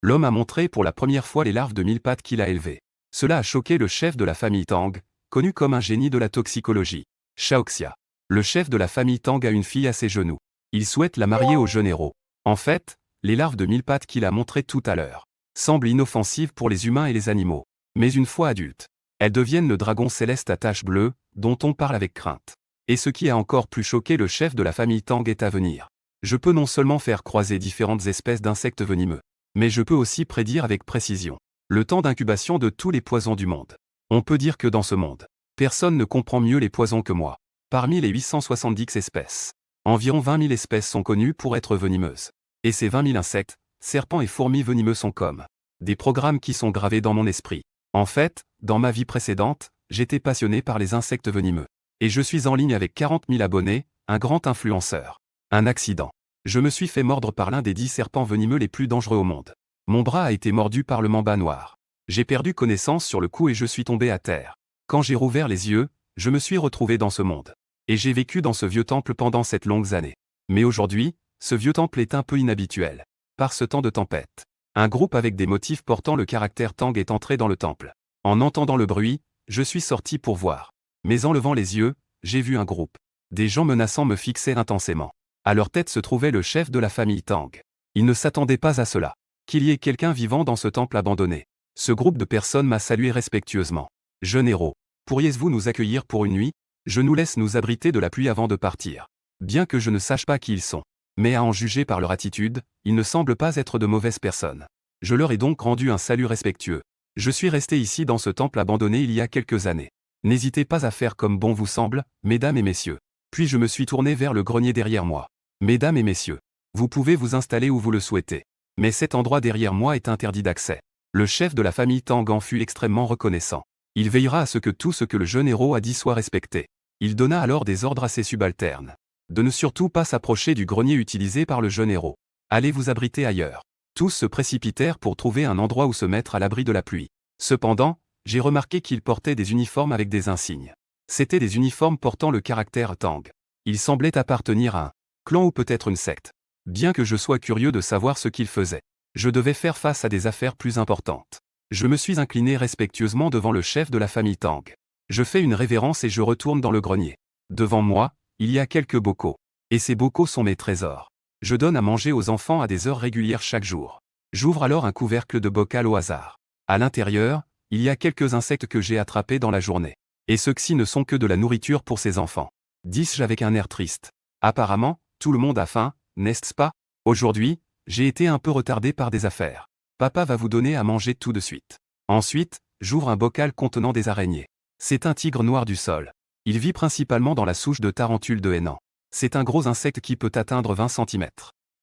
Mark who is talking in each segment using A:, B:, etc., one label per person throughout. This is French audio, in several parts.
A: l'homme a montré pour la première fois les larves de mille pattes qu'il a élevées. Cela a choqué le chef de la famille Tang, connu comme un génie de la toxicologie, Shaoxia. Le chef de la famille Tang a une fille à ses genoux. Il souhaite la marier au jeune héros. En fait, les larves de mille pattes qu'il a montrées tout à l'heure semblent inoffensives pour les humains et les animaux. Mais une fois adultes, elles deviennent le dragon céleste à taches bleues, dont on parle avec crainte. Et ce qui a encore plus choqué le chef de la famille Tang est à venir. Je peux non seulement faire croiser différentes espèces d'insectes venimeux, mais je peux aussi prédire avec précision le temps d'incubation de tous les poisons du monde. On peut dire que dans ce monde, personne ne comprend mieux les poisons que moi. Parmi les 870 espèces, environ 20 000 espèces sont connues pour être venimeuses. Et ces 20 000 insectes, serpents et fourmis venimeux sont comme des programmes qui sont gravés dans mon esprit. En fait, dans ma vie précédente, j'étais passionné par les insectes venimeux. Et je suis en ligne avec 40 000 abonnés, un grand influenceur. Un accident. Je me suis fait mordre par l'un des 10 serpents venimeux les plus dangereux au monde. Mon bras a été mordu par le mamba noir. J'ai perdu connaissance sur le coup et je suis tombé à terre. Quand j'ai rouvert les yeux, je me suis retrouvé dans ce monde. Et j'ai vécu dans ce vieux temple pendant cette longue année. Mais aujourd'hui, ce vieux temple est un peu inhabituel. Par ce temps de tempête, un groupe avec des motifs portant le caractère Tang est entré dans le temple. En entendant le bruit, je suis sorti pour voir. Mais en levant les yeux, j'ai vu un groupe. Des gens menaçants me fixaient intensément. À leur tête se trouvait le chef de la famille Tang. Ils ne s'attendaient pas à cela. Qu'il y ait quelqu'un vivant dans ce temple abandonné. Ce groupe de personnes m'a salué respectueusement. Jeune héros, pourriez-vous nous accueillir pour une nuit? Je nous laisse nous abriter de la pluie avant de partir. Bien que je ne sache pas qui ils sont. Mais à en juger par leur attitude, ils ne semblent pas être de mauvaises personnes. Je leur ai donc rendu un salut respectueux. Je suis resté ici dans ce temple abandonné il y a quelques années. N'hésitez pas à faire comme bon vous semble, mesdames et messieurs. Puis je me suis tourné vers le grenier derrière moi. Mesdames et messieurs, vous pouvez vous installer où vous le souhaitez. Mais cet endroit derrière moi est interdit d'accès. Le chef de la famille Tang en fut extrêmement reconnaissant. Il veillera à ce que le jeune héros a dit soit respecté. Il donna alors des ordres à ses subalternes de ne surtout pas s'approcher du grenier utilisé par le jeune héros. Allez vous abriter ailleurs. Tous se précipitèrent pour trouver un endroit où se mettre à l'abri de la pluie. Cependant, j'ai remarqué qu'ils portaient des uniformes avec des insignes. C'étaient des uniformes portant le caractère Tang. Ils semblaient appartenir à un clan ou peut-être une secte. Bien que je sois curieux de savoir ce qu'ils faisaient, je devais faire face à des affaires plus importantes. Je me suis incliné respectueusement devant le chef de la famille Tang. Je fais une révérence et je retourne dans le grenier. Devant moi, il y a quelques bocaux. Et ces bocaux sont mes trésors. Je donne à manger aux enfants à des heures régulières chaque jour. J'ouvre alors un couvercle de bocal au hasard. À l'intérieur, il y a quelques insectes que j'ai attrapés dans la journée. Et ceux-ci ne sont que de la nourriture pour ces enfants. Dis-je avec un air triste. Apparemment, tout le monde a faim, n'est-ce pas? Aujourd'hui, j'ai été un peu retardé par des affaires. Papa va vous donner à manger tout de suite. Ensuite, j'ouvre un bocal contenant des araignées. C'est un tigre noir du sol. Il vit principalement dans la souche de tarentule de Henan. C'est un gros insecte qui peut atteindre 20 cm.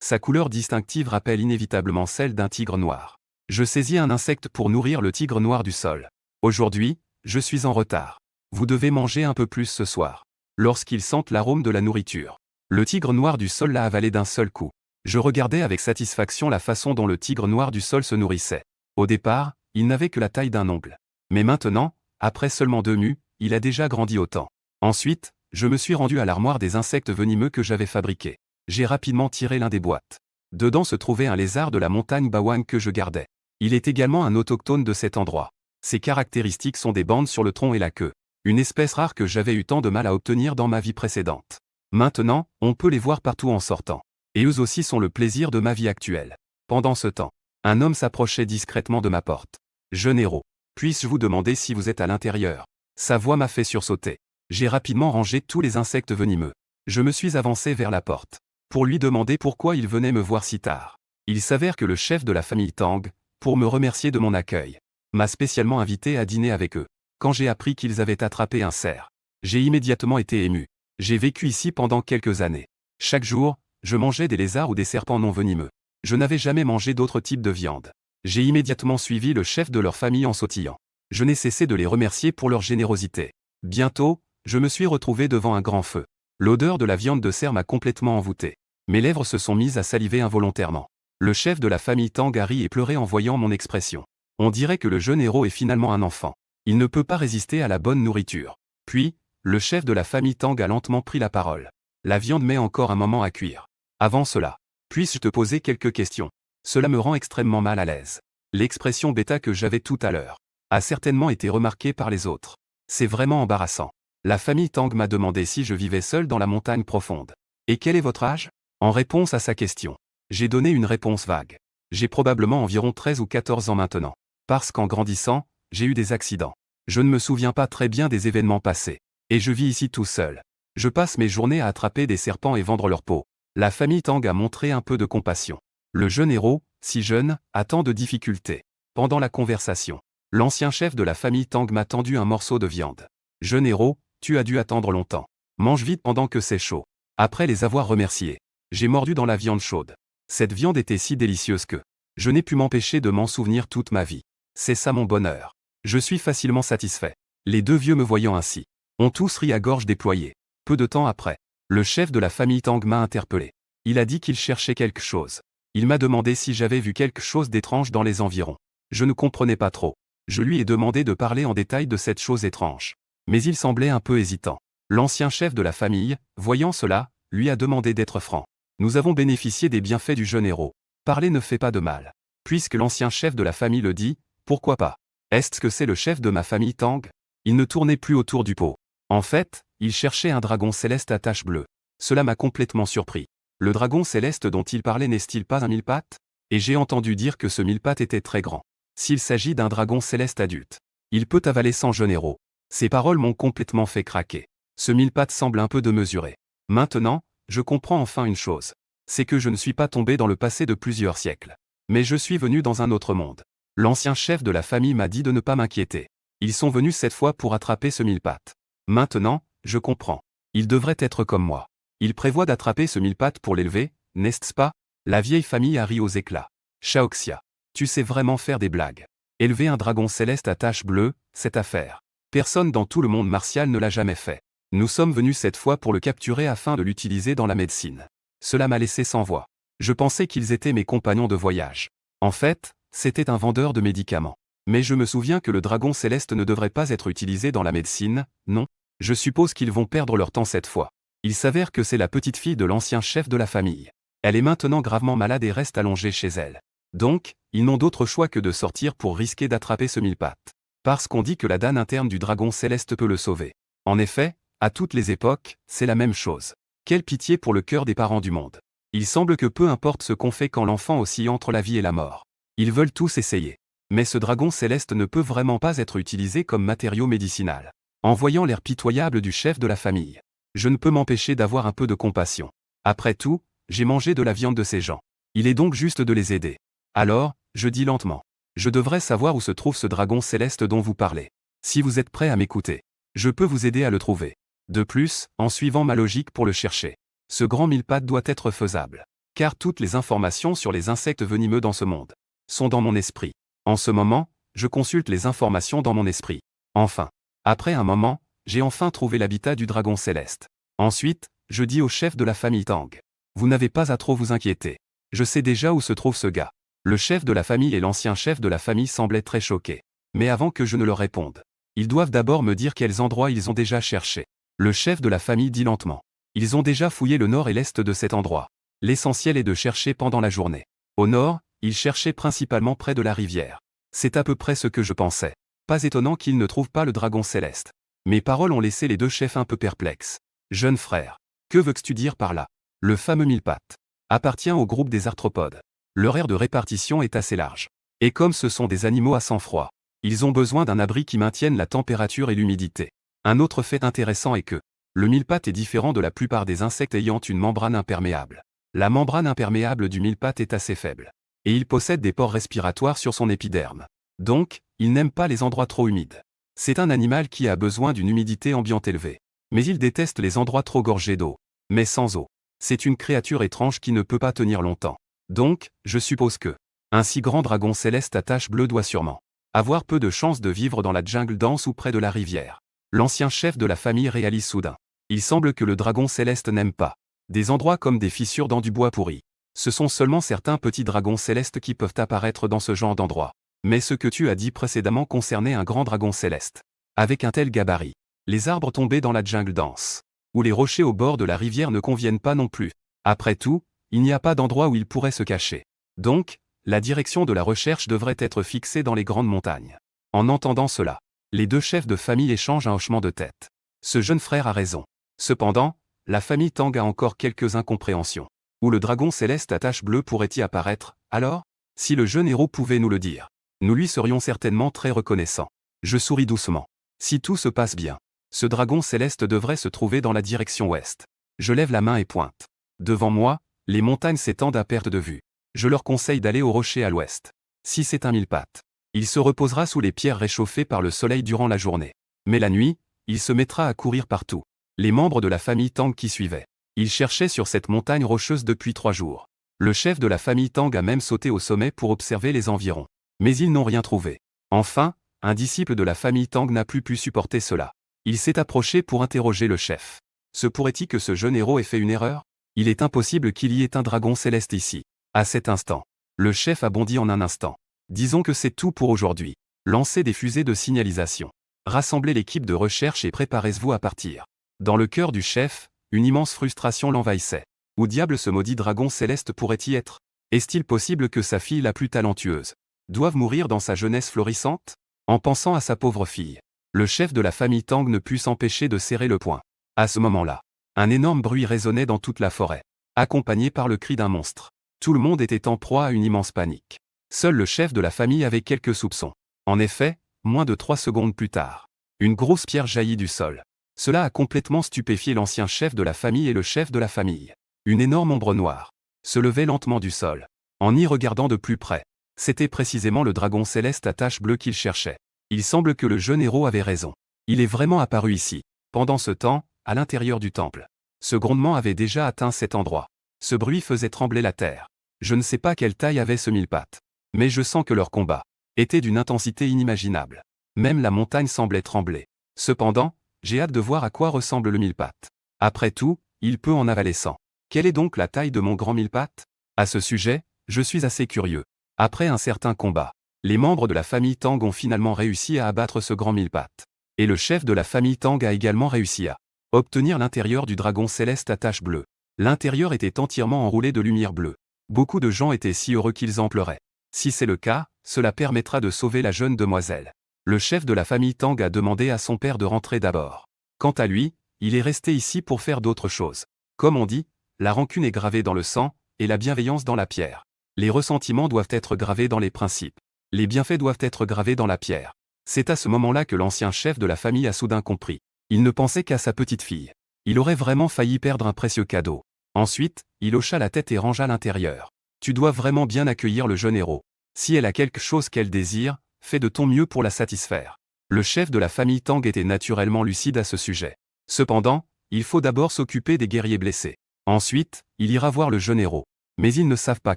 A: Sa couleur distinctive rappelle inévitablement celle d'un tigre noir. Je saisis un insecte pour nourrir le tigre noir du sol. Aujourd'hui, je suis en retard. Vous devez manger un peu plus ce soir. Lorsqu'ils sentent l'arôme de la nourriture, le tigre noir du sol l'a avalé d'un seul coup. Je regardais avec satisfaction la façon dont le tigre noir du sol se nourrissait. Au départ, il n'avait que la taille d'un ongle. Mais maintenant, après seulement 2 mues, il a déjà grandi autant. Ensuite, je me suis rendu à l'armoire des insectes venimeux que j'avais fabriqué. J'ai rapidement tiré l'un des boîtes. Dedans se trouvait un lézard de la montagne Bawang que je gardais. Il est également un autochtone de cet endroit. Ses caractéristiques sont des bandes sur le tronc et la queue. Une espèce rare que j'avais eu tant de mal à obtenir dans ma vie précédente. Maintenant, on peut les voir partout en sortant. Et eux aussi sont le plaisir de ma vie actuelle. Pendant ce temps, un homme s'approchait discrètement de ma porte. Jeune héros, puis-je vous demander si vous êtes à l'intérieur? Sa voix m'a fait sursauter. J'ai rapidement rangé tous les insectes venimeux. Je me suis avancé vers la porte pour lui demander pourquoi il venait me voir si tard. Il s'avère que le chef de la famille Tang, pour me remercier de mon accueil, m'a spécialement invité à dîner avec eux. Quand j'ai appris qu'ils avaient attrapé un cerf, j'ai immédiatement été ému. J'ai vécu ici pendant quelques années. Chaque jour, je mangeais des lézards ou des serpents non venimeux. Je n'avais jamais mangé d'autres types de viande. J'ai immédiatement suivi le chef de leur famille en sautillant. Je n'ai cessé de les remercier pour leur générosité. Bientôt, je me suis retrouvé devant un grand feu. L'odeur de la viande de cerf m'a complètement envoûté. Mes lèvres se sont mises à saliver involontairement. Le chef de la famille Tang a ri et pleuré en voyant mon expression. On dirait que le jeune héros est finalement un enfant. Il ne peut pas résister à la bonne nourriture. Puis, le chef de la famille Tang a lentement pris la parole. La viande met encore un moment à cuire. Avant cela, puis-je te poser quelques questions? Cela me rend extrêmement mal à l'aise. L'expression bêta que j'avais tout à l'heure a certainement été remarquée par les autres. C'est vraiment embarrassant. La famille Tang m'a demandé si je vivais seul dans la montagne profonde. Et quel est votre âge? En réponse à sa question, j'ai donné une réponse vague. J'ai probablement environ 13 ou 14 ans maintenant. Parce qu'en grandissant, j'ai eu des accidents. Je ne me souviens pas très bien des événements passés. Et je vis ici tout seul. Je passe mes journées à attraper des serpents et vendre leur peau. La famille Tang a montré un peu de compassion. Le jeune héros, si jeune, a tant de difficultés. Pendant la conversation, l'ancien chef de la famille Tang m'a tendu un morceau de viande. Jeune héros, tu as dû attendre longtemps. Mange vite pendant que c'est chaud. Après les avoir remerciés, j'ai mordu dans la viande chaude. Cette viande était si délicieuse que je n'ai pu m'empêcher de m'en souvenir toute ma vie. C'est ça mon bonheur. Je suis facilement satisfait. Les deux vieux me voyant ainsi, ont tous ri à gorge déployée. Peu de temps après, le chef de la famille Tang m'a interpellé. Il a dit qu'il cherchait quelque chose. Il m'a demandé si j'avais vu quelque chose d'étrange dans les environs. Je ne comprenais pas trop. Je lui ai demandé de parler en détail de cette chose étrange. Mais il semblait un peu hésitant. L'ancien chef de la famille, voyant cela, lui a demandé d'être franc. Nous avons bénéficié des bienfaits du jeune héros. Parler ne fait pas de mal. Puisque l'ancien chef de la famille le dit, pourquoi pas? Est-ce que c'est le chef de ma famille Tang? Il ne tournait plus autour du pot. En fait, il cherchait un dragon céleste à taches bleues. Cela m'a complètement surpris. Le dragon céleste dont il parlait n'est-il pas un mille-pattes? Et j'ai entendu dire que ce mille-pattes était très grand. S'il s'agit d'un dragon céleste adulte, il peut avaler 100 jeunes héros. Ces paroles m'ont complètement fait craquer. Ce mille-pattes semble un peu démesuré. Maintenant, je comprends enfin une chose. C'est que je ne suis pas tombé dans le passé de plusieurs siècles. Mais je suis venu dans un autre monde. L'ancien chef de la famille m'a dit de ne pas m'inquiéter. Ils sont venus cette fois pour attraper ce mille-pattes. Maintenant, je comprends. Ils devraient être comme moi. Ils prévoient d'attraper ce mille-pattes pour l'élever, n'est-ce pas? La vieille famille a ri aux éclats. Shaoxia, tu sais vraiment faire des blagues. Élever un dragon céleste à taches bleues, cette affaire. Personne dans tout le monde martial ne l'a jamais fait. Nous sommes venus cette fois pour le capturer afin de l'utiliser dans la médecine. Cela m'a laissé sans voix. Je pensais qu'ils étaient mes compagnons de voyage. En fait, c'était un vendeur de médicaments. Mais je me souviens que le dragon céleste ne devrait pas être utilisé dans la médecine, non? Je suppose qu'ils vont perdre leur temps cette fois. Il s'avère que c'est la petite fille de l'ancien chef de la famille. Elle est maintenant gravement malade et reste allongée chez elle. Donc, ils n'ont d'autre choix que de sortir pour risquer d'attraper ce mille-pattes. Parce qu'on dit que la dane interne du dragon céleste peut le sauver. En effet, à toutes les époques, c'est la même chose. Quelle pitié pour le cœur des parents du monde. Il semble que peu importe ce qu'on fait quand l'enfant oscille entre la vie et la mort. Ils veulent tous essayer. Mais ce dragon céleste ne peut vraiment pas être utilisé comme matériau médicinal. En voyant l'air pitoyable du chef de la famille, je ne peux m'empêcher d'avoir un peu de compassion. Après tout, j'ai mangé de la viande de ces gens. Il est donc juste de les aider. Alors, je dis lentement. Je devrais savoir où se trouve ce dragon céleste dont vous parlez. Si vous êtes prêt à m'écouter, je peux vous aider à le trouver. De plus, en suivant ma logique pour le chercher, ce grand mille-pattes doit être faisable. Car toutes les informations sur les insectes venimeux dans ce monde sont dans mon esprit. En ce moment, je consulte les informations dans mon esprit. Enfin, après un moment, j'ai enfin trouvé l'habitat du dragon céleste. Ensuite, je dis au chef de la famille Tang. Vous n'avez pas à trop vous inquiéter. Je sais déjà où se trouve ce gars. Le chef de la famille et l'ancien chef de la famille semblaient très choqués. Mais avant que je ne leur réponde, ils doivent d'abord me dire quels endroits ils ont déjà cherché. Le chef de la famille dit lentement. Ils ont déjà fouillé le nord et l'est de cet endroit. L'essentiel est de chercher pendant la journée. Au nord, ils cherchaient principalement près de la rivière. C'est à peu près ce que je pensais. Pas étonnant qu'ils ne trouvent pas le dragon céleste. Mes paroles ont laissé les deux chefs un peu perplexes. Jeune frère, que veux-tu dire par là? Le fameux mille-pattes appartient au groupe des arthropodes. Leur aire de répartition est assez large. Et comme ce sont des animaux à sang froid, ils ont besoin d'un abri qui maintienne la température et l'humidité. Un autre fait intéressant est que le mille-pattes est différent de la plupart des insectes ayant une membrane imperméable. La membrane imperméable du mille-pattes est assez faible. Et il possède des pores respiratoires sur son épiderme. Donc, il n'aime pas les endroits trop humides. C'est un animal qui a besoin d'une humidité ambiante élevée. Mais il déteste les endroits trop gorgés d'eau. Mais sans eau. C'est une créature étrange qui ne peut pas tenir longtemps. Donc, je suppose que un si grand dragon céleste à taches bleues doit sûrement avoir peu de chances de vivre dans la jungle dense ou près de la rivière. L'ancien chef de la famille réalise soudain. Il semble que le dragon céleste n'aime pas des endroits comme des fissures dans du bois pourri. Ce sont seulement certains petits dragons célestes qui peuvent apparaître dans ce genre d'endroit. Mais ce que tu as dit précédemment concernait un grand dragon céleste. Avec un tel gabarit, les arbres tombés dans la jungle dense, ou les rochers au bord de la rivière ne conviennent pas non plus. Après tout, il n'y a pas d'endroit où il pourrait se cacher. Donc, La direction de la recherche devrait être fixée dans les grandes montagnes. En entendant cela, les deux chefs de famille échangent un hochement de tête. Ce jeune frère a raison. Cependant, la famille Tang a encore quelques incompréhensions. Où le dragon céleste à tache bleue pourrait-il apparaître, alors? Si le jeune héros pouvait nous le dire, nous lui serions certainement très reconnaissants. Je souris doucement. Si tout se passe bien, ce dragon céleste devrait se trouver dans la direction ouest. Je lève la main et pointe. Devant moi, les montagnes s'étendent à perte de vue. Je leur conseille d'aller au rocher à l'ouest. Si c'est un mille-pattes, il se reposera sous les pierres réchauffées par le soleil durant la journée. Mais la nuit, il se mettra à courir partout. Les membres de la famille Tang qui suivaient. Ils cherchaient sur cette montagne rocheuse depuis 3 jours. Le chef de la famille Tang a même sauté au sommet pour observer les environs. Mais ils n'ont rien trouvé. Enfin, un disciple de la famille Tang n'a plus pu supporter cela. Il s'est approché pour interroger le chef. Se pourrait-il que ce jeune héros ait fait une erreur? Il est impossible qu'il y ait un dragon céleste ici. À cet instant, le chef a bondi en un instant. Disons que c'est tout pour aujourd'hui. Lancez des fusées de signalisation. Rassemblez l'équipe de recherche et préparez-vous à partir. Dans le cœur du chef, une immense frustration l'envahissait. Où diable ce maudit dragon céleste pourrait-il être? Est-il possible que sa fille la plus talentueuse doive mourir dans sa jeunesse florissante? En pensant à sa pauvre fille, le chef de la famille Tang ne put s'empêcher de serrer le poing. À ce moment-là, un énorme bruit résonnait dans toute la forêt, accompagné par le cri d'un monstre. Tout le monde était en proie à une immense panique. Seul le chef de la famille avait quelques soupçons. En effet, moins de 3 secondes plus tard, une grosse pierre jaillit du sol. Cela a complètement stupéfié l'ancien chef de la famille et le chef de la famille. Une énorme ombre noire se levait lentement du sol. En y regardant de plus près, c'était précisément le dragon céleste à tache bleue qu'il cherchait. Il semble que le jeune héros avait raison. Il est vraiment apparu ici. Pendant ce temps, à l'intérieur du temple, ce grondement avait déjà atteint cet endroit. Ce bruit faisait trembler la terre. Je ne sais pas quelle taille avait ce mille-pattes, mais je sens que leur combat était d'une intensité inimaginable. Même la montagne semblait trembler. Cependant, j'ai hâte de voir à quoi ressemble le mille-pattes. Après tout, il peut en avaler 100. Quelle est donc la taille de mon grand mille-pattes? À ce sujet, je suis assez curieux. Après un certain combat, les membres de la famille Tang ont finalement réussi à abattre ce grand mille-pattes. Et le chef de la famille Tang a également réussi à obtenir l'intérieur du dragon céleste à tache bleue. L'intérieur était entièrement enroulé de lumière bleue. Beaucoup de gens étaient si heureux qu'ils en pleuraient. Si c'est le cas, cela permettra de sauver la jeune demoiselle. Le chef de la famille Tang a demandé à son père de rentrer d'abord. Quant à lui, il est resté ici pour faire d'autres choses. Comme on dit, la rancune est gravée dans le sang, et la bienveillance dans la pierre. Les ressentiments doivent être gravés dans les principes. Les bienfaits doivent être gravés dans la pierre. C'est à ce moment-là que l'ancien chef de la famille a soudain compris. Il ne pensait qu'à sa petite fille. Il aurait vraiment failli perdre un précieux cadeau. Ensuite, il hocha la tête et rangea l'intérieur. Tu dois vraiment bien accueillir le jeune héros. Si elle a quelque chose qu'elle désire, fais de ton mieux pour la satisfaire. Le chef de la famille Tang était naturellement lucide à ce sujet. Cependant, il faut d'abord s'occuper des guerriers blessés. Ensuite, il ira voir le jeune héros. Mais ils ne savent pas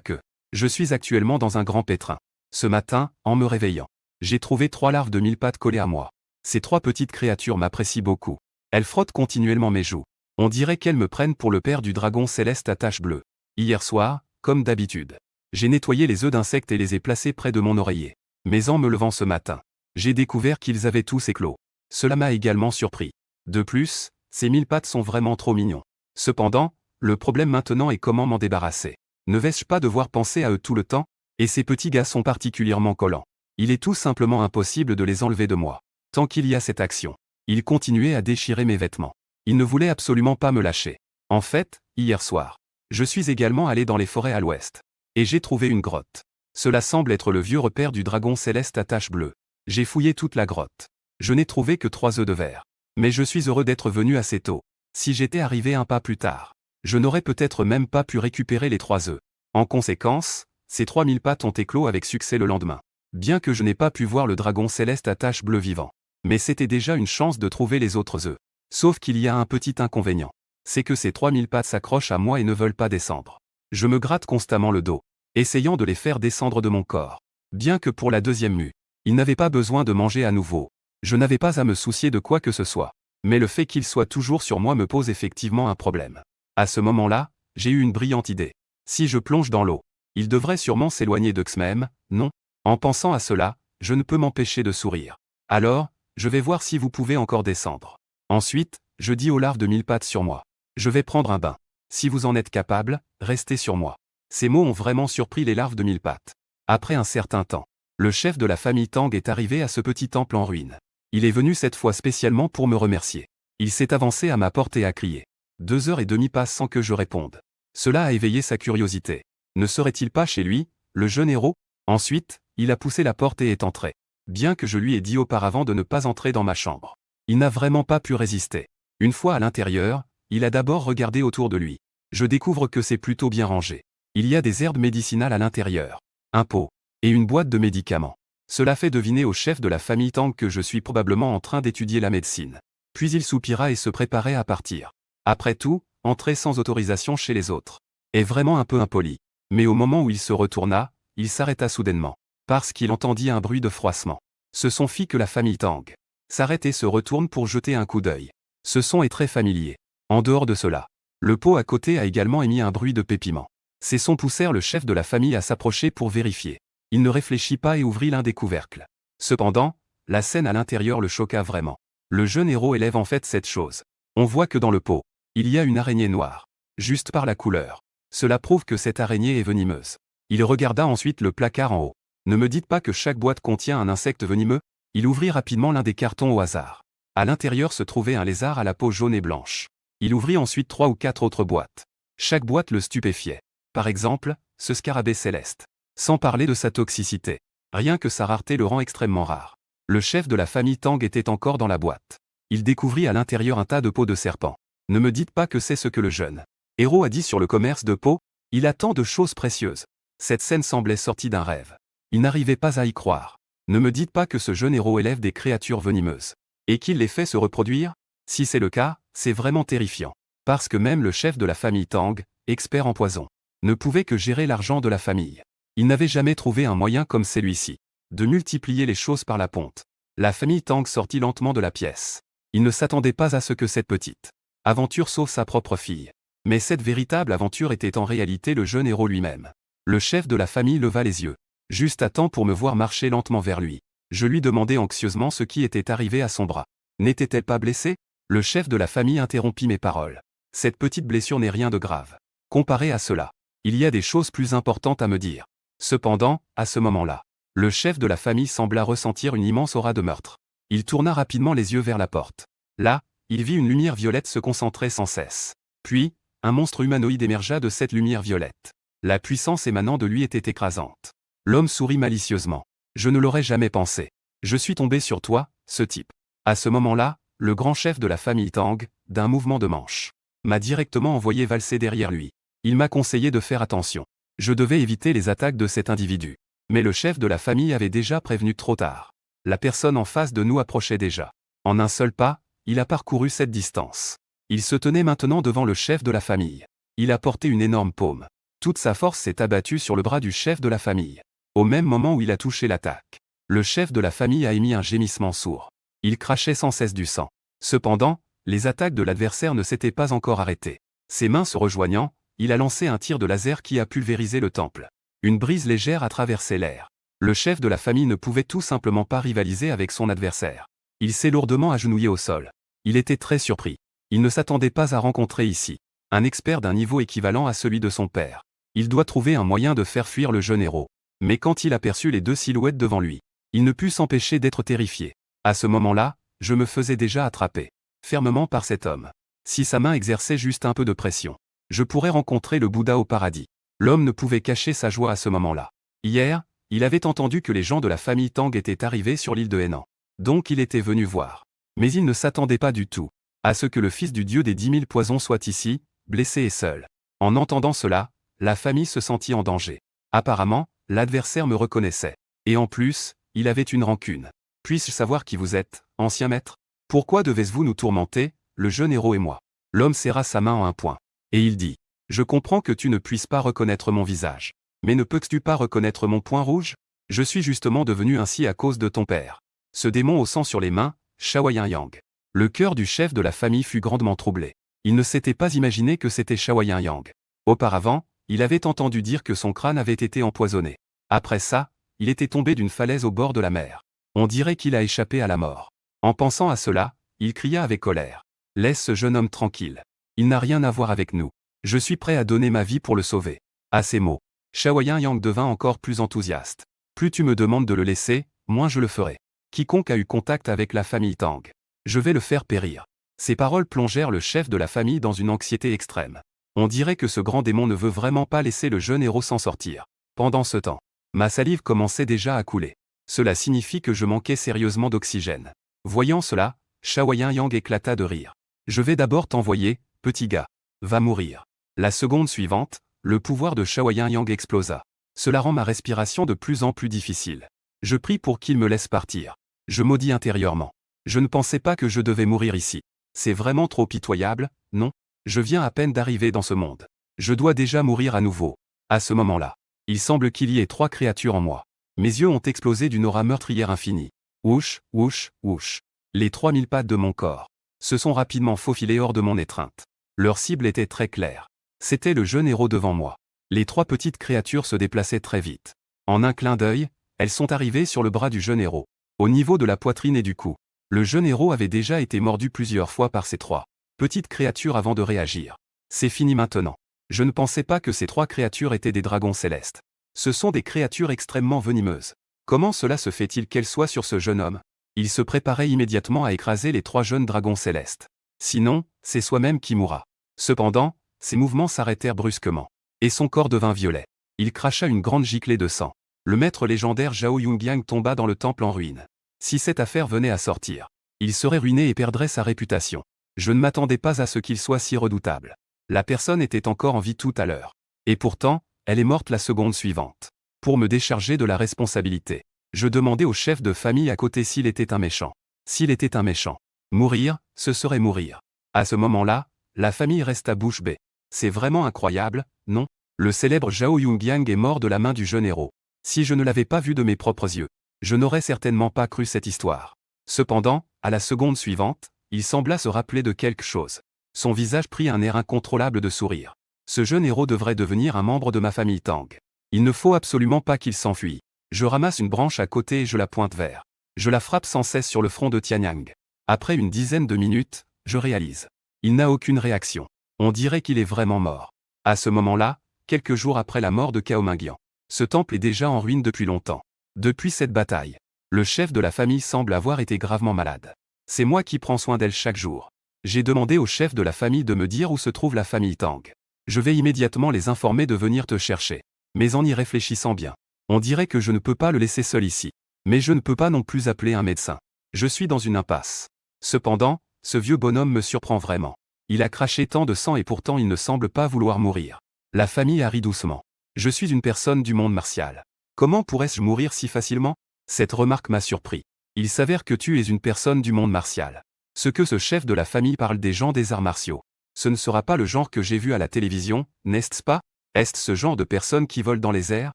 A: que je suis actuellement dans un grand pétrin. Ce matin, en me réveillant, j'ai trouvé 3 larves de mille-pattes collées à moi. Ces 3 petites créatures m'apprécient beaucoup. Elles frottent continuellement mes joues. On dirait qu'elles me prennent pour le père du dragon céleste à tache bleue. Hier soir, comme d'habitude, j'ai nettoyé les œufs d'insectes et les ai placés près de mon oreiller. Mais en me levant ce matin, j'ai découvert qu'ils avaient tous éclos. Cela m'a également surpris. De plus, ces mille-pattes sont vraiment trop mignons. Cependant, le problème maintenant est comment m'en débarrasser. Ne vais-je pas devoir penser à eux tout le temps? Et ces petits gars sont particulièrement collants. Il est tout simplement impossible de les enlever de moi. Tant qu'il y a cette action, ils continuaient à déchirer mes vêtements. Ils ne voulaient absolument pas me lâcher. En fait, hier soir, je suis également allé dans les forêts à l'ouest. Et j'ai trouvé une grotte. Cela semble être le vieux repère du dragon céleste à tache bleue. J'ai fouillé toute la grotte. Je n'ai trouvé que 3 œufs de verre. Mais je suis heureux d'être venu assez tôt. Si j'étais arrivé un pas plus tard, je n'aurais peut-être même pas pu récupérer les 3 œufs. En conséquence, ces 3000 pattes ont éclos avec succès le lendemain. Bien que je n'ai pas pu voir le dragon céleste à tache bleue vivant. Mais c'était déjà une chance de trouver les autres œufs. Sauf qu'il y a un petit inconvénient. C'est que ces 3000 pattes s'accrochent à moi et ne veulent pas descendre. Je me gratte constamment le dos, essayant de les faire descendre de mon corps. Bien que pour la deuxième mue, ils n'avaient pas besoin de manger à nouveau. Je n'avais pas à me soucier de quoi que ce soit. Mais le fait qu'ils soient toujours sur moi me pose effectivement un problème. À ce moment-là, j'ai eu une brillante idée. Si je plonge dans l'eau, ils devraient sûrement s'éloigner de Xmem, non? En pensant à cela, je ne peux m'empêcher de sourire. Alors, je vais voir si vous pouvez encore descendre. Ensuite, je dis aux larves de mille pattes sur moi. Je vais prendre un bain. Si vous en êtes capable, restez sur moi. Ces mots ont vraiment surpris les larves de mille pattes. Après un certain temps, le chef de la famille Tang est arrivé à ce petit temple en ruine. Il est venu cette fois spécialement pour me remercier. Il s'est avancé à ma porte et a crié. 2 heures et demie passent sans que je réponde. Cela a éveillé sa curiosité. Ne serait-il pas chez lui, le jeune héros? Ensuite, il a poussé la porte et est entré. Bien que je lui ai dit auparavant de ne pas entrer dans ma chambre. Il n'a vraiment pas pu résister. Une fois à l'intérieur, il a d'abord regardé autour de lui. Je découvre que c'est plutôt bien rangé. Il y a des herbes médicinales à l'intérieur, un pot, et une boîte de médicaments. Cela fait deviner au chef de la famille Tang que je suis probablement en train d'étudier la médecine. Puis il soupira et se préparait à partir. Après tout, entrer sans autorisation chez les autres est vraiment un peu impoli. Mais au moment où il se retourna, il s'arrêta soudainement, parce qu'il entendit un bruit de froissement. Ce son fit que la famille Tang s'arrête et se retourne pour jeter un coup d'œil. Ce son est très familier. En dehors de cela, le pot à côté a également émis un bruit de pépiment. Ces sons poussèrent le chef de la famille à s'approcher pour vérifier. Il ne réfléchit pas et ouvrit l'un des couvercles. Cependant, la scène à l'intérieur le choqua vraiment. Le jeune héros élève en fait cette chose. On voit que dans le pot, il y a une araignée noire. Juste par la couleur. Cela prouve que cette araignée est venimeuse. Il regarda ensuite le placard en haut. Ne me dites pas que chaque boîte contient un insecte venimeux? Il ouvrit rapidement l'un des cartons au hasard. À l'intérieur se trouvait un lézard à la peau jaune et blanche. Il ouvrit ensuite 3 ou 4 autres boîtes. Chaque boîte le stupéfiait. Par exemple, ce scarabée céleste. Sans parler de sa toxicité. Rien que sa rareté le rend extrêmement rare. Le chef de la famille Tang était encore dans la boîte. Il découvrit à l'intérieur un tas de peaux de serpent. Ne me dites pas que c'est ce que le jeune héros a dit sur le commerce de peaux. Il a tant de choses précieuses. Cette scène semblait sortie d'un rêve. Il n'arrivait pas à y croire. Ne me dites pas que ce jeune héros élève des créatures venimeuses. Et qu'il les fait se reproduire? Si c'est le cas, c'est vraiment terrifiant. Parce que même le chef de la famille Tang, expert en poison, ne pouvait que gérer l'argent de la famille. Il n'avait jamais trouvé un moyen comme celui-ci, de multiplier les choses par la ponte. La famille Tang sortit lentement de la pièce. Il ne s'attendait pas à ce que cette petite aventure sauve sa propre fille. Mais cette véritable aventure était en réalité le jeune héros lui-même. Le chef de la famille leva les yeux, juste à temps pour me voir marcher lentement vers lui. Je lui demandai anxieusement ce qui était arrivé à son bras. N'était-elle pas blessée? Le chef de la famille interrompit mes paroles. Cette petite blessure n'est rien de grave. Comparé à cela, il y a des choses plus importantes à me dire. Cependant, à ce moment-là, le chef de la famille sembla ressentir une immense aura de meurtre. Il tourna rapidement les yeux vers la porte. Là, il vit une lumière violette se concentrer sans cesse. Puis, un monstre humanoïde émergea de cette lumière violette. La puissance émanant de lui était écrasante. L'homme sourit malicieusement. Je ne l'aurais jamais pensé. Je suis tombé sur toi, ce type. À ce moment-là, le grand chef de la famille Tang, d'un mouvement de manche, m'a directement envoyé valser derrière lui. Il m'a conseillé de faire attention. Je devais éviter les attaques de cet individu. Mais le chef de la famille avait déjà prévenu trop tard. La personne en face de nous approchait déjà. En un seul pas, il a parcouru cette distance. Il se tenait maintenant devant le chef de la famille. Il a porté une énorme paume. Toute sa force s'est abattue sur le bras du chef de la famille. Au même moment où il a touché l'attaque, le chef de la famille a émis un gémissement sourd. Il crachait sans cesse du sang. Cependant, les attaques de l'adversaire ne s'étaient pas encore arrêtées. Ses mains se rejoignant, il a lancé un tir de laser qui a pulvérisé le temple. Une brise légère a traversé l'air. Le chef de la famille ne pouvait tout simplement pas rivaliser avec son adversaire. Il s'est lourdement agenouillé au sol. Il était très surpris. Il ne s'attendait pas à rencontrer ici un expert d'un niveau équivalent à celui de son père. Il doit trouver un moyen de faire fuir le jeune héros. Mais quand il aperçut les 2 silhouettes devant lui, il ne put s'empêcher d'être terrifié. À ce moment-là, je me faisais déjà attraper fermement par cet homme. Si sa main exerçait juste un peu de pression, je pourrais rencontrer le Bouddha au paradis. L'homme ne pouvait cacher sa joie à ce moment-là. Hier, il avait entendu que les gens de la famille Tang étaient arrivés sur l'île de Henan. Donc il était venu voir. Mais il ne s'attendait pas du tout à ce que le fils du dieu des 10 000 poisons soit ici, blessé et seul. En entendant cela, la famille se sentit en danger. Apparemment, l'adversaire me reconnaissait. Et en plus, il avait une rancune. Puis-je savoir qui vous êtes, ancien maître? Pourquoi devez-vous nous tourmenter, le jeune héros et moi? L'homme serra sa main en un point. Et il dit. Je comprends que tu ne puisses pas reconnaître mon visage. Mais ne peux-tu pas reconnaître mon point rouge? Je suis justement devenu ainsi à cause de ton père. Ce démon au sang sur les mains, Shao Yang. Le cœur du chef de la famille fut grandement troublé. Il ne s'était pas imaginé que c'était Shao Yang. Auparavant, il avait entendu dire que son crâne avait été empoisonné. Après ça, il était tombé d'une falaise au bord de la mer. On dirait qu'il a échappé à la mort. En pensant à cela, il cria avec colère. Laisse ce jeune homme tranquille. Il n'a rien à voir avec nous. Je suis prêt à donner ma vie pour le sauver. À ces mots, Shaoyan Yang devint encore plus enthousiaste. Plus tu me demandes de le laisser, moins je le ferai. Quiconque a eu contact avec la famille Tang, je vais le faire périr. Ces paroles plongèrent le chef de la famille dans une anxiété extrême. On dirait que ce grand démon ne veut vraiment pas laisser le jeune héros s'en sortir. Pendant ce temps, ma salive commençait déjà à couler. Cela signifie que je manquais sérieusement d'oxygène. Voyant cela, Shaoyan Yang éclata de rire. Je vais d'abord t'envoyer, petit gars. Va mourir. La seconde suivante, le pouvoir de Shaoyan Yang explosa. Cela rend ma respiration de plus en plus difficile. Je prie pour qu'il me laisse partir. Je maudis intérieurement. Je ne pensais pas que je devais mourir ici. C'est vraiment trop pitoyable, non? Je viens à peine d'arriver dans ce monde. Je dois déjà mourir à nouveau. À ce moment-là, il semble qu'il y ait 3 créatures en moi. Mes yeux ont explosé d'une aura meurtrière infinie. Whoosh, whoosh, whoosh. Les 3000 pattes de mon corps se sont rapidement faufilées hors de mon étreinte. Leur cible était très claire. C'était le jeune héros devant moi. Les 3 petites créatures se déplaçaient très vite. En un clin d'œil, elles sont arrivées sur le bras du jeune héros. Au niveau de la poitrine et du cou. Le jeune héros avait déjà été mordu plusieurs fois par ces 3 petites créatures avant de réagir. C'est fini maintenant. Je ne pensais pas que ces 3 créatures étaient des dragons célestes. Ce sont des créatures extrêmement venimeuses. Comment cela se fait-il qu'elles soient sur ce jeune homme? Il se préparait immédiatement à écraser les 3 jeunes dragons célestes. Sinon, c'est soi-même qui mourra. Cependant, ses mouvements s'arrêtèrent brusquement. Et son corps devint violet. Il cracha une grande giclée de sang. Le maître légendaire Zhao Yungyang tomba dans le temple en ruine. Si cette affaire venait à sortir, il serait ruiné et perdrait sa réputation. Je ne m'attendais pas à ce qu'il soit si redoutable. La personne était encore en vie tout à l'heure. Et pourtant, elle est morte la seconde suivante. Pour me décharger de la responsabilité, je demandais au chef de famille à côté s'il était un méchant. S'il était un méchant, mourir, ce serait mourir. À ce moment-là, la famille resta bouche bée. C'est vraiment incroyable, non? Le célèbre Zhao Yungyang est mort de la main du jeune héros. Si je ne l'avais pas vu de mes propres yeux, je n'aurais certainement pas cru cette histoire. Cependant, à la seconde suivante, il sembla se rappeler de quelque chose. Son visage prit un air incontrôlable de sourire. Ce jeune héros devrait devenir un membre de ma famille Tang. Il ne faut absolument pas qu'il s'enfuit. Je ramasse une branche à côté et je la pointe vers. Je la frappe sans cesse sur le front de Tianyang. Après une dizaine de minutes, je réalise. Il n'a aucune réaction. On dirait qu'il est vraiment mort. À ce moment-là, quelques jours après la mort de Cao Mingyan, ce temple est déjà en ruine depuis longtemps. Depuis cette bataille, le chef de la famille semble avoir été gravement malade. C'est moi qui prends soin d'elle chaque jour. J'ai demandé au chef de la famille de me dire où se trouve la famille Tang. Je vais immédiatement les informer de venir te chercher. Mais en y réfléchissant bien, on dirait que je ne peux pas le laisser seul ici. Mais je ne peux pas non plus appeler un médecin. Je suis dans une impasse. Cependant, ce vieux bonhomme me surprend vraiment. Il a craché tant de sang et pourtant il ne semble pas vouloir mourir. La famille a ri doucement. Je suis une personne du monde martial. Comment pourrais-je mourir si facilement? Cette remarque m'a surpris. Il s'avère que tu es une personne du monde martial. Ce que ce chef de la famille parle des gens des arts martiaux. Ce ne sera pas le genre que j'ai vu à la télévision, n'est-ce pas? Est-ce ce genre de personnes qui volent dans les airs?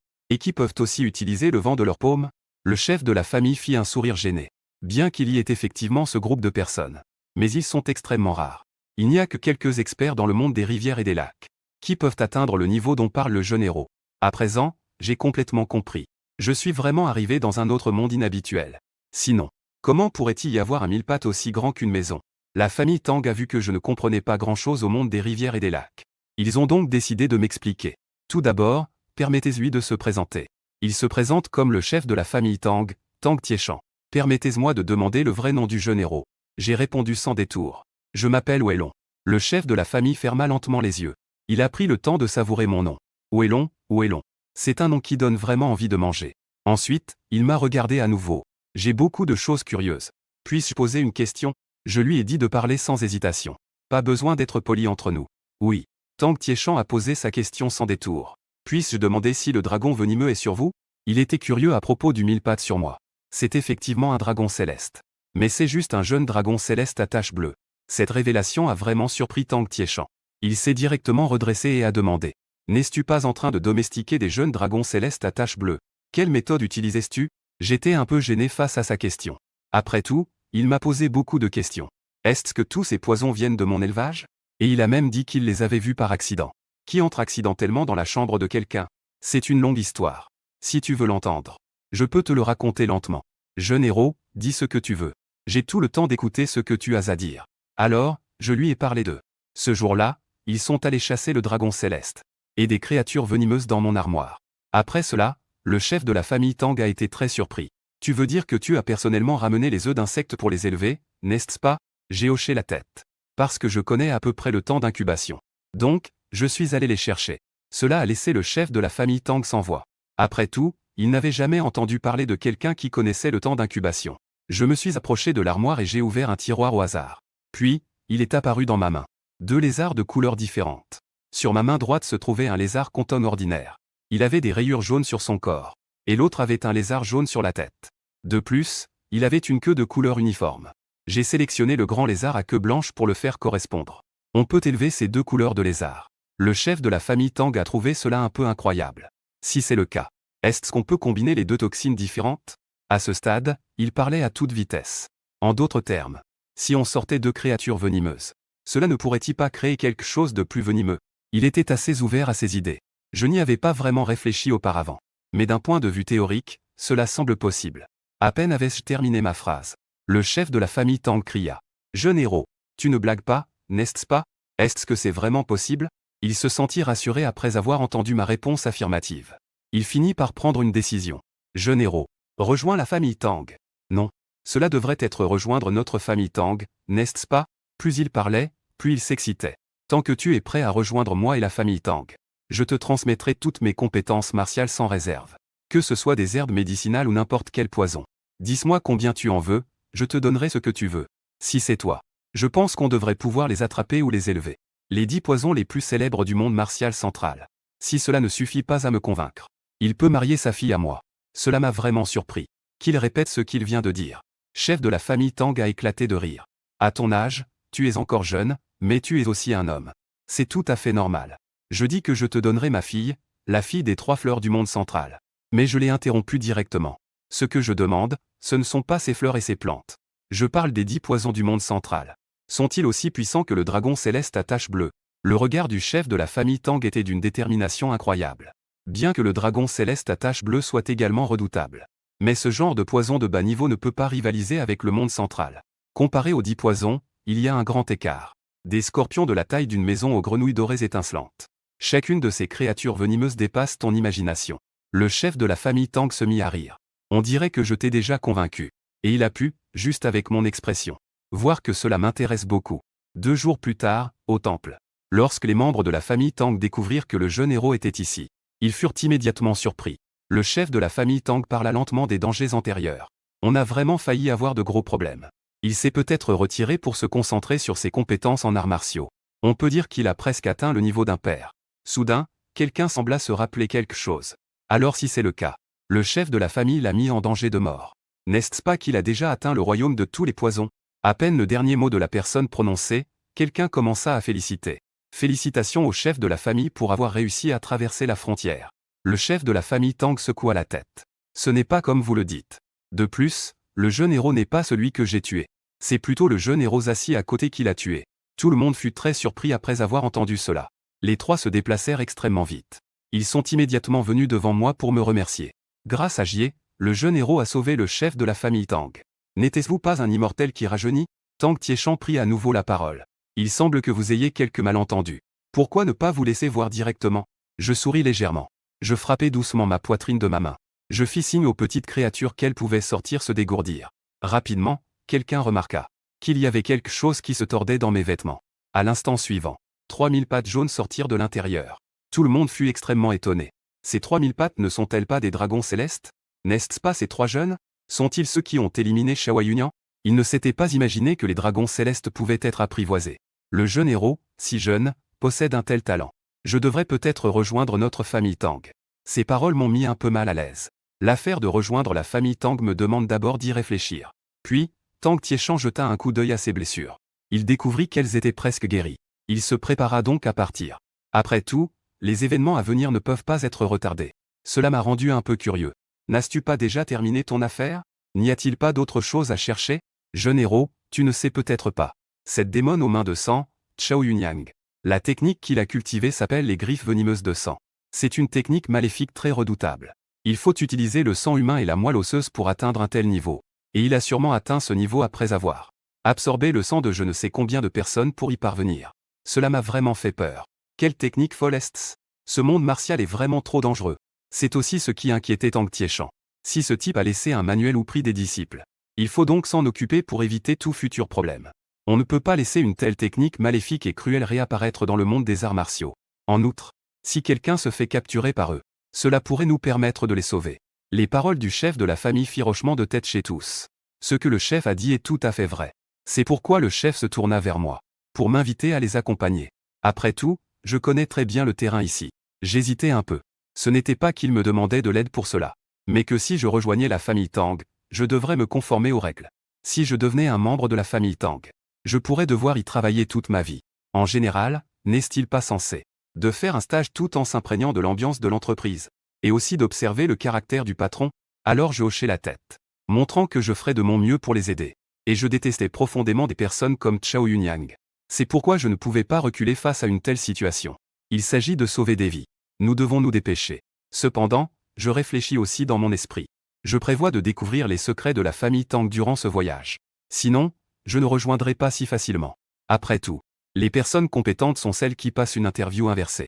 A: Et qui peuvent aussi utiliser le vent de leurs paumes? Le chef de la famille fit un sourire gêné. Bien qu'il y ait effectivement ce groupe de personnes. Mais ils sont extrêmement rares. Il n'y a que quelques experts dans le monde des rivières et des lacs. Qui peuvent atteindre le niveau dont parle le jeune héros. À présent, j'ai complètement compris. Je suis vraiment arrivé dans un autre monde inhabituel. Sinon, comment pourrait-il y avoir un 1000 pattes aussi grand qu'une maison? La famille Tang a vu que je ne comprenais pas grand-chose au monde des rivières et des lacs. Ils ont donc décidé de m'expliquer. Tout d'abord, permettez-lui de se présenter. Il se présente comme le chef de la famille Tang, Tang Tieshan. Permettez-moi de demander le vrai nom du jeune héros. J'ai répondu sans détour. Je m'appelle Weilong. Le chef de la famille ferma lentement les yeux. Il a pris le temps de savourer mon nom. Weilong, Weilong. C'est un nom qui donne vraiment envie de manger. Ensuite, il m'a regardé à nouveau. J'ai beaucoup de choses curieuses. Puis-je poser une question? Je lui ai dit de parler sans hésitation. Pas besoin d'être poli entre nous. Oui. Tang Tieshan a posé sa question sans détour. Puis-je demander si le dragon venimeux est sur vous? Il était curieux à propos du 1000 pattes sur moi. C'est effectivement un dragon céleste. Mais c'est juste un jeune dragon céleste à taches bleues. Cette révélation a vraiment surpris Tang Tieshan. Il s'est directement redressé et a demandé. N'es-tu pas en train de domestiquer des jeunes dragons célestes à taches bleues? Quelle méthode utilisais-tu? J'étais un peu gêné face à sa question. Après tout, il m'a posé beaucoup de questions. Est-ce que tous ces poisons viennent de mon élevage? Et il a même dit qu'il les avait vus par accident. Qui entre accidentellement dans la chambre de quelqu'un? C'est une longue histoire. Si tu veux l'entendre, je peux te le raconter lentement. Jeune héros, dis ce que tu veux. J'ai tout le temps d'écouter ce que tu as à dire. Alors, je lui ai parlé d'eux. Ce jour-là, ils sont allés chasser le dragon céleste. Et des créatures venimeuses dans mon armoire. Après cela, le chef de la famille Tang a été très surpris. Tu veux dire que tu as personnellement ramené les œufs d'insectes pour les élever, n'est-ce pas? J'ai hoché la tête. Parce que je connais à peu près le temps d'incubation. Donc, je suis allé les chercher. Cela a laissé le chef de la famille Tang sans voix. Après tout, il n'avait jamais entendu parler de quelqu'un qui connaissait le temps d'incubation. Je me suis approché de l'armoire et j'ai ouvert un tiroir au hasard. Puis, il est apparu dans ma main. 2 lézards de couleurs différentes. Sur ma main droite se trouvait un lézard Konton ordinaire. Il avait des rayures jaunes sur son corps. Et l'autre avait un lézard jaune sur la tête. De plus, il avait une queue de couleur uniforme. J'ai sélectionné le grand lézard à queue blanche pour le faire correspondre. On peut élever ces 2 couleurs de lézard. Le chef de la famille Tang a trouvé cela un peu incroyable. Si c'est le cas, est-ce qu'on peut combiner les 2 toxines différentes? À ce stade, il parlait à toute vitesse. En d'autres termes, si on sortait 2 créatures venimeuses, cela ne pourrait-il pas créer quelque chose de plus venimeux? Il était assez ouvert à ses idées. Je n'y avais pas vraiment réfléchi auparavant. Mais d'un point de vue théorique, cela semble possible. À peine avais-je terminé ma phrase. Le chef de la famille Tang cria. « Jeune héros, tu ne blagues pas, n'est-ce pas? Est-ce que c'est vraiment possible ?» Il se sentit rassuré après avoir entendu ma réponse affirmative. Il finit par prendre une décision. « Jeune héros, rejoins la famille Tang. » Non. Cela devrait être rejoindre notre famille Tang, n'est-ce pas? Plus il parlait, plus il s'excitait. Tant que tu es prêt à rejoindre moi et la famille Tang, je te transmettrai toutes mes compétences martiales sans réserve. Que ce soit des herbes médicinales ou n'importe quel poison. Dis-moi combien tu en veux, je te donnerai ce que tu veux. Si c'est toi, je pense qu'on devrait pouvoir les attraper ou les élever. Les 10 poisons les plus célèbres du monde martial central. Si cela ne suffit pas à me convaincre, il peut marier sa fille à moi. Cela m'a vraiment surpris. Qu'il répète ce qu'il vient de dire. Chef de la famille Tang a éclaté de rire. À ton âge, tu es encore jeune, mais tu es aussi un homme. C'est tout à fait normal. Je dis que je te donnerai ma fille, la fille des 3 fleurs du monde central. Mais je l'ai interrompu directement. Ce que je demande, ce ne sont pas ces fleurs et ces plantes. Je parle des 10 poisons du monde central. Sont-ils aussi puissants que le dragon céleste à tache bleue? Le regard du chef de la famille Tang était d'une détermination incroyable. Bien que le dragon céleste à tache bleue soit également redoutable. Mais ce genre de poison de bas niveau ne peut pas rivaliser avec le monde central. Comparé aux 10 poisons, il y a un grand écart. Des scorpions de la taille d'une maison aux grenouilles dorées étincelantes. Chacune de ces créatures venimeuses dépasse ton imagination. Le chef de la famille Tang se mit à rire. On dirait que je t'ai déjà convaincu. Et il a pu, juste avec mon expression, voir que cela m'intéresse beaucoup. 2 jours plus tard, au temple. Lorsque les membres de la famille Tang découvrirent que le jeune héros était ici, ils furent immédiatement surpris. Le chef de la famille Tang parla lentement des dangers antérieurs. On a vraiment failli avoir de gros problèmes. Il s'est peut-être retiré pour se concentrer sur ses compétences en arts martiaux. On peut dire qu'il a presque atteint le niveau d'un père. Soudain, quelqu'un sembla se rappeler quelque chose. Alors si c'est le cas, le chef de la famille l'a mis en danger de mort. N'est-ce pas qu'il a déjà atteint le royaume de tous les poisons? À peine le dernier mot de la personne prononcé, quelqu'un commença à féliciter. Félicitations au chef de la famille pour avoir réussi à traverser la frontière. Le chef de la famille Tang secoua la tête. Ce n'est pas comme vous le dites. De plus, le jeune héros n'est pas celui que j'ai tué. C'est plutôt le jeune héros assis à côté qui l'a tué. Tout le monde fut très surpris après avoir entendu cela. Les 3 se déplacèrent extrêmement vite. Ils sont immédiatement venus devant moi pour me remercier. Grâce à Jie, le jeune héros a sauvé le chef de la famille Tang. N'était-vous pas un immortel qui rajeunit? Tang Tiechan prit à nouveau la parole. Il semble que vous ayez quelques malentendus. Pourquoi ne pas vous laisser voir directement? Je souris légèrement. Je frappai doucement ma poitrine de ma main. Je fis signe aux petites créatures qu'elles pouvaient sortir se dégourdir. Rapidement, quelqu'un remarqua qu'il y avait quelque chose qui se tordait dans mes vêtements. À l'instant suivant, 3000 pattes jaunes sortirent de l'intérieur. Tout le monde fut extrêmement étonné. Ces 3000 pattes ne sont-elles pas des dragons célestes? N'est-ce pas ces 3 jeunes? Sont-ils ceux qui ont éliminé Xiahua Yunian? Ils ne s'étaient pas imaginé que les dragons célestes pouvaient être apprivoisés. Le jeune héros, si jeune, possède un tel talent. Je devrais peut-être rejoindre notre famille Tang. Ces paroles m'ont mis un peu mal à l'aise. L'affaire de rejoindre la famille Tang me demande d'abord d'y réfléchir. Puis, Tang Tiechan jeta un coup d'œil à ses blessures. Il découvrit qu'elles étaient presque guéries. Il se prépara donc à partir. Après tout, les événements à venir ne peuvent pas être retardés. Cela m'a rendu un peu curieux. N'as-tu pas déjà terminé ton affaire? N'y a-t-il pas d'autre chose à chercher? Jeune héros, tu ne sais peut-être pas. Cette démone aux mains de sang, Chao Yunyang. La technique qu'il a cultivée s'appelle les griffes venimeuses de sang. C'est une technique maléfique très redoutable. Il faut utiliser le sang humain et la moelle osseuse pour atteindre un tel niveau. Et il a sûrement atteint ce niveau après avoir absorbé le sang de je ne sais combien de personnes pour y parvenir. Cela m'a vraiment fait peur. Quelle technique folle est-ce? Ce monde martial est vraiment trop dangereux. C'est aussi ce qui inquiétait Tang Tieshan. Si ce type a laissé un manuel ou pris des disciples, il faut donc s'en occuper pour éviter tout futur problème. On ne peut pas laisser une telle technique maléfique et cruelle réapparaître dans le monde des arts martiaux. En outre, si quelqu'un se fait capturer par eux, cela pourrait nous permettre de les sauver. Les paroles du chef de la famille firent hochement de tête chez tous. Ce que le chef a dit est tout à fait vrai. C'est pourquoi le chef se tourna vers moi, pour m'inviter à les accompagner. Après tout, je connais très bien le terrain ici. J'hésitais un peu. Ce n'était pas qu'il me demandait de l'aide pour cela, mais que si je rejoignais la famille Tang, je devrais me conformer aux règles. Si je devenais un membre de la famille Tang, je pourrais devoir y travailler toute ma vie. En général, n'est-il pas censé de faire un stage tout en s'imprégnant de l'ambiance de l'entreprise, et aussi d'observer le caractère du patron? Alors je hochai la tête, montrant que je ferais de mon mieux pour les aider. Et je détestais profondément des personnes comme Chao Yunyang. C'est pourquoi je ne pouvais pas reculer face à une telle situation. Il s'agit de sauver des vies. Nous devons nous dépêcher. Cependant, je réfléchis aussi dans mon esprit. Je prévois de découvrir les secrets de la famille Tang durant ce voyage. Sinon, je ne rejoindrai pas si facilement. Après tout, les personnes compétentes sont celles qui passent une interview inversée.